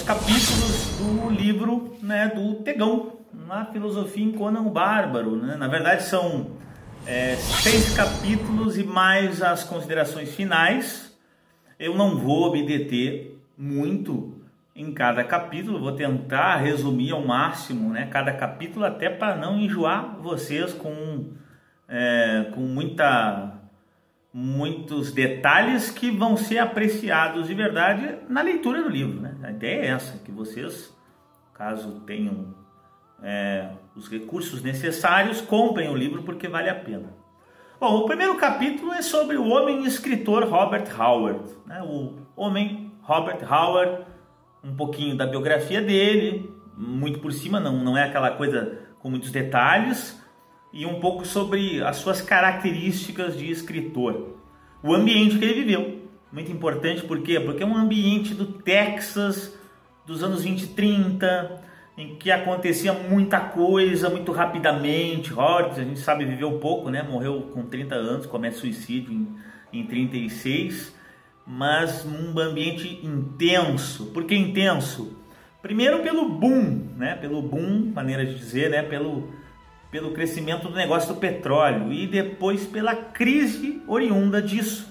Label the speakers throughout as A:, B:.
A: capítulos do livro, né, do Tegão, na Filosofia em Conan o Bárbaro, né? Na verdade são 6 capítulos e mais as considerações finais. Eu não vou me deter muito em cada capítulo, vou tentar resumir ao máximo, né, cada capítulo, até para não enjoar vocês com muitos detalhes que vão ser apreciados de verdade na leitura do livro, né? A ideia é essa, que vocês, caso tenham os recursos necessários, comprem o livro porque vale a pena. Bom, o primeiro capítulo é sobre o homem escritor Robert Howard, né? O homem Robert Howard, um pouquinho da biografia dele, muito por cima, não é aquela coisa com muitos detalhes, e um pouco sobre as suas características de escritor. O ambiente que ele viveu, muito importante, por quê? Porque é um ambiente do Texas dos anos 20 e 30, em que acontecia muita coisa muito rapidamente. Howard, a gente sabe, viveu pouco, né? Morreu com 30 anos, comete suicídio em 36, mas um ambiente intenso. Por que intenso? Primeiro pelo boom, né? Pelo boom, maneira de dizer, né? Pelo crescimento do negócio do petróleo, e depois pela crise oriunda disso.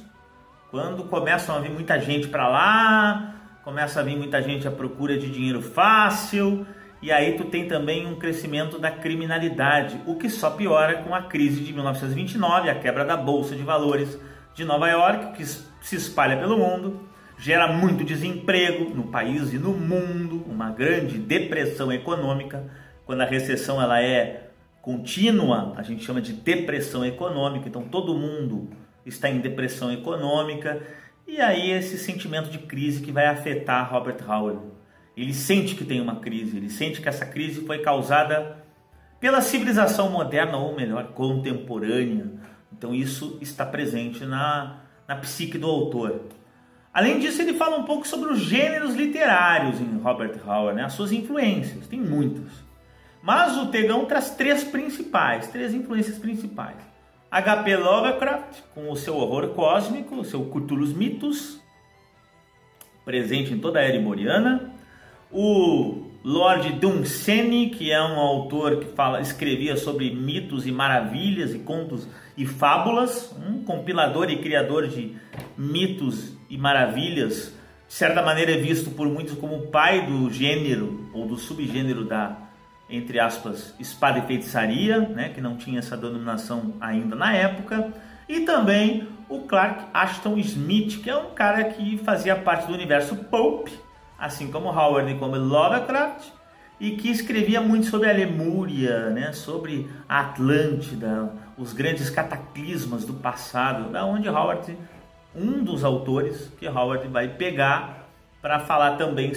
A: Quando começam a vir muita gente para lá, começa a vir muita gente à procura de dinheiro fácil, e aí tu tem também um crescimento da criminalidade, o que só piora com a crise de 1929, a quebra da Bolsa de Valores de Nova York, que se espalha pelo mundo, gera muito desemprego no país e no mundo, uma grande depressão econômica. Quando a recessão ela é contínua, a gente chama de depressão econômica, então todo mundo está em depressão econômica, e aí esse sentimento de crise que vai afetar Robert Howard. Ele sente que tem uma crise, ele sente que essa crise foi causada pela civilização moderna, ou melhor, contemporânea. Então isso está presente na psique do autor. Além disso, ele fala um pouco sobre os gêneros literários em Robert Howard, né? As suas influências, tem muitas. Mas o Tegão traz 3 influências principais. H.P. Lovecraft, com o seu horror cósmico, o seu Cthulhu's Mythos, presente em toda a era moriana. O Lord Dunsany, que é um autor que escrevia sobre mitos e maravilhas e contos e fábulas, um compilador e criador de mitos e maravilhas, de certa maneira é visto por muitos como o pai do gênero ou do subgênero da, entre aspas, espada e feitiçaria, né, que não tinha essa denominação ainda na época. E também o Clark Ashton Smith, que é um cara que fazia parte do universo pulp, assim como Howard e como Lovecraft, e que escrevia muito sobre a Lemúria, né, sobre a Atlântida, os grandes cataclismas do passado, da onde Howard, um dos autores que Howard vai pegar para falar também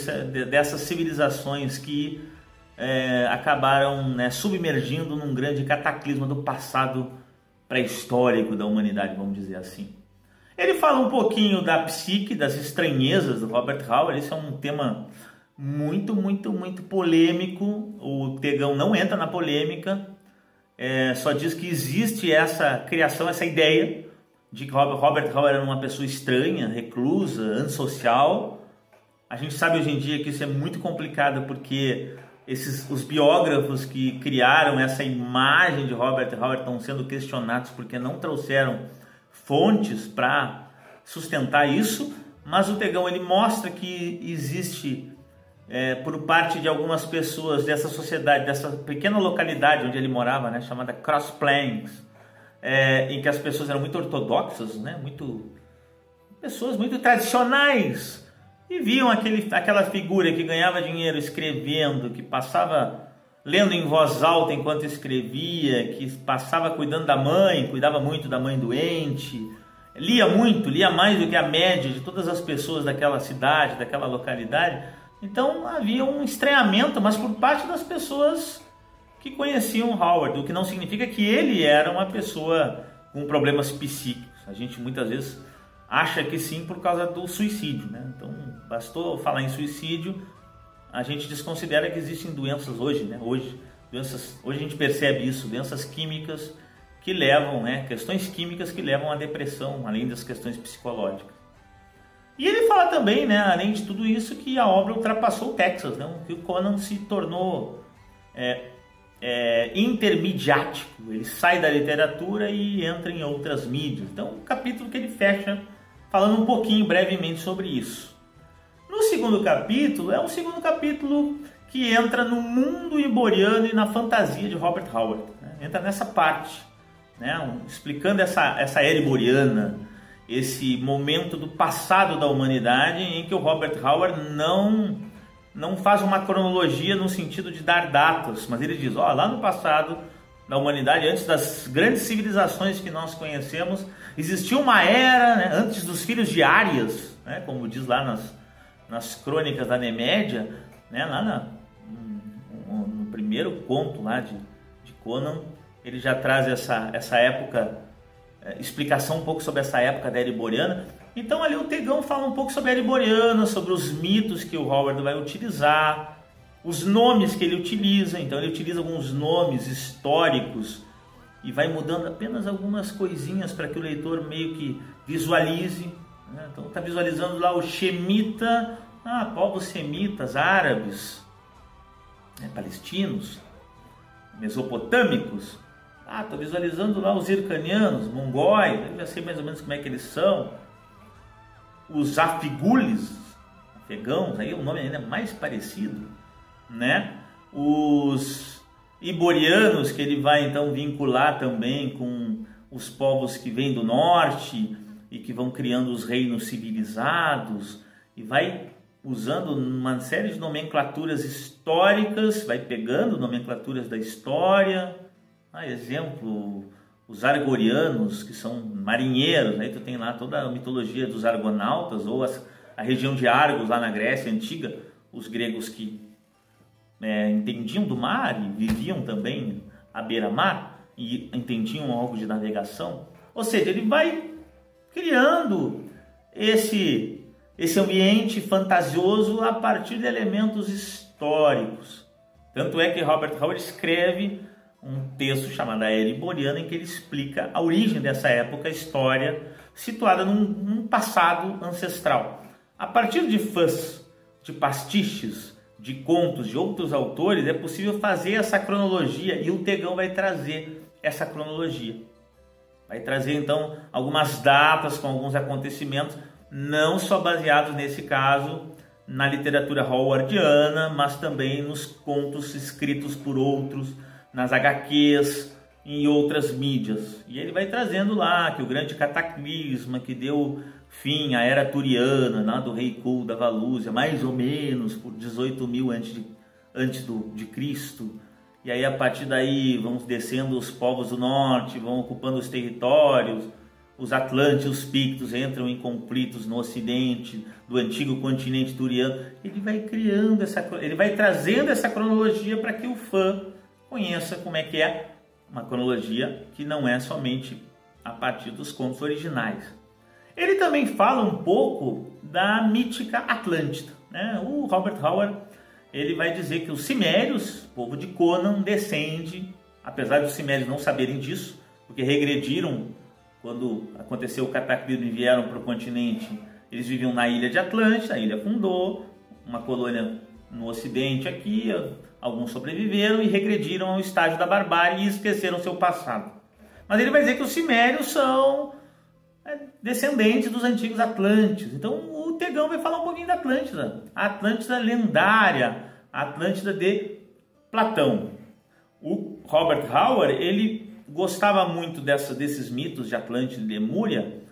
A: dessas civilizações que acabaram, né, submergindo num grande cataclisma do passado pré-histórico da humanidade, vamos dizer assim. Ele fala um pouquinho da psique, das estranhezas do Robert Howard. Esse é um tema muito polêmico. O Tegão não entra na polêmica, só diz que existe essa criação, essa ideia de que Robert Howard era uma pessoa estranha, reclusa, antissocial. A gente sabe hoje em dia que isso é muito complicado, porque os biógrafos que criaram essa imagem de Robert Howard estão sendo questionados porque não trouxeram fontes para sustentar isso. Mas o Tegão ele mostra que existe, por parte de algumas pessoas dessa sociedade, dessa pequena localidade onde ele morava, né, chamada Cross Plains, em que as pessoas eram muito ortodoxas, né, pessoas muito tradicionais, e viam aquela figura que ganhava dinheiro escrevendo, que passava lendo em voz alta enquanto escrevia, que passava cuidando da mãe, cuidava muito da mãe doente, lia muito, lia mais do que a média de todas as pessoas daquela cidade, daquela localidade. Então havia um estranhamento, mas por parte das pessoas que conheciam Howard, o que não significa que ele era uma pessoa com problemas psíquicos. A gente muitas vezes acha que sim por causa do suicídio, né? Então bastou falar em suicídio, a gente desconsidera que existem doenças hoje, né? Hoje a gente percebe isso, doenças químicas que levam, né? Questões químicas que levam à depressão, além das questões psicológicas. E ele fala também, né, além de tudo isso, que a obra ultrapassou o Texas, né, que o Conan se tornou intermediático, ele sai da literatura e entra em outras mídias. Então, um capítulo que ele fecha falando um pouquinho brevemente sobre isso. No segundo capítulo, é um segundo capítulo que entra no mundo iboriano e na fantasia de Robert Howard, né? Entra nessa parte, né? Explicando essa era iboriana, esse momento do passado da humanidade em que o Robert Howard não faz uma cronologia no sentido de dar datas, mas ele diz, lá no passado da humanidade, antes das grandes civilizações que nós conhecemos, existia uma era, né, antes dos filhos de Árias, né, como diz lá nas crônicas da Nemédia, né, lá no primeiro conto lá de Conan, ele já traz essa época, explicação um pouco sobre essa época da era iboriana. Então ali o Tegão fala um pouco sobre a era iboriana, sobre os mitos que o Howard vai utilizar, os nomes que ele utiliza. Então ele utiliza alguns nomes históricos e vai mudando apenas algumas coisinhas para que o leitor meio que visualize, né? Então está visualizando lá o Shemita, povos semitas, árabes, né, palestinos, mesopotâmicos. Estou visualizando lá os hircanianos, mongóis, eu já sei mais ou menos como é que eles são. Os afigules, afegãos, aí o nome ainda é mais parecido, né? Os iborianos, que ele vai então vincular também com os povos que vêm do norte e que vão criando os reinos civilizados, e vai usando uma série de nomenclaturas históricas, vai pegando nomenclaturas da história. Exemplo, os argorianos, que são marinheiros, aí tu tem lá toda a mitologia dos argonautas, ou a região de Argos, lá na Grécia Antiga, os gregos que entendiam do mar e viviam também à beira-mar e entendiam algo de navegação. Ou seja, ele vai criando esse ambiente fantasioso a partir de elementos históricos. Tanto é que Robert Howard escreve um texto chamado A Era Iboriana, em que ele explica a origem dessa época, a história, situada num passado ancestral. A partir de fãs, de pastiches, de contos de outros autores, é possível fazer essa cronologia, e o Tegão vai trazer essa cronologia. Vai trazer então algumas datas com alguns acontecimentos, não só baseados nesse caso na literatura howardiana, mas também nos contos escritos por outros, nas HQs, em outras mídias. E ele vai trazendo lá que o grande cataclisma que deu fim à era turiana, lá do rei Kul da Valúzia, mais ou menos por 18.000 antes de Cristo. E aí a partir daí vão descendo os povos do norte, vão ocupando os territórios, os Atlantes, os Pictos entram em conflitos no ocidente do antigo continente turiano. Ele vai criando ele vai trazendo essa cronologia para que o fã conheça como é que é uma cronologia que não é somente a partir dos contos originais. Ele também fala um pouco da mítica Atlântida, né? O Robert Howard, ele vai dizer que os Cimérios, povo de Conan, descende, apesar dos Cimérios não saberem disso, porque regrediram quando aconteceu o cataclismo e vieram para o continente. Eles viviam na ilha de Atlântida, a ilha afundou, uma colônia no ocidente aqui, alguns sobreviveram e regrediram ao estágio da barbárie e esqueceram seu passado. Mas ele vai dizer que os Cimérios são descendentes dos antigos Atlantes. Então o Tegão vai falar um pouquinho da Atlântida, a Atlântida lendária, a Atlântida de Platão. O Robert Howard, ele gostava muito desses mitos de Atlântida e Lemúria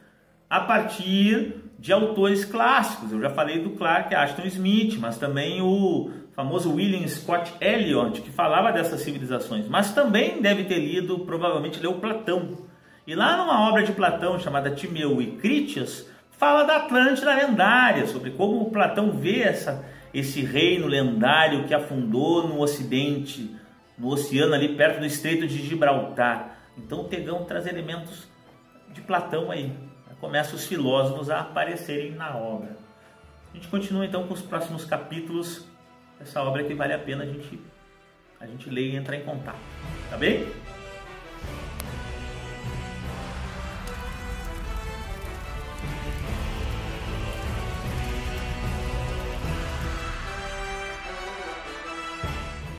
A: a partir de autores clássicos. Eu já falei do Clark Ashton Smith, mas também o famoso William Scott Elliot, que falava dessas civilizações, mas também deve ter lido, provavelmente leu Platão. E lá numa obra de Platão chamada Timeu e Critias, fala da Atlântida lendária, sobre como Platão vê esse reino lendário que afundou no ocidente, no oceano ali perto do Estreito de Gibraltar. Então o Tegão traz elementos de Platão aí. Começam os filósofos a aparecerem na obra. A gente continua então com os próximos capítulos dessa obra que vale a pena a gente ler e entrar em contato. Tá bem?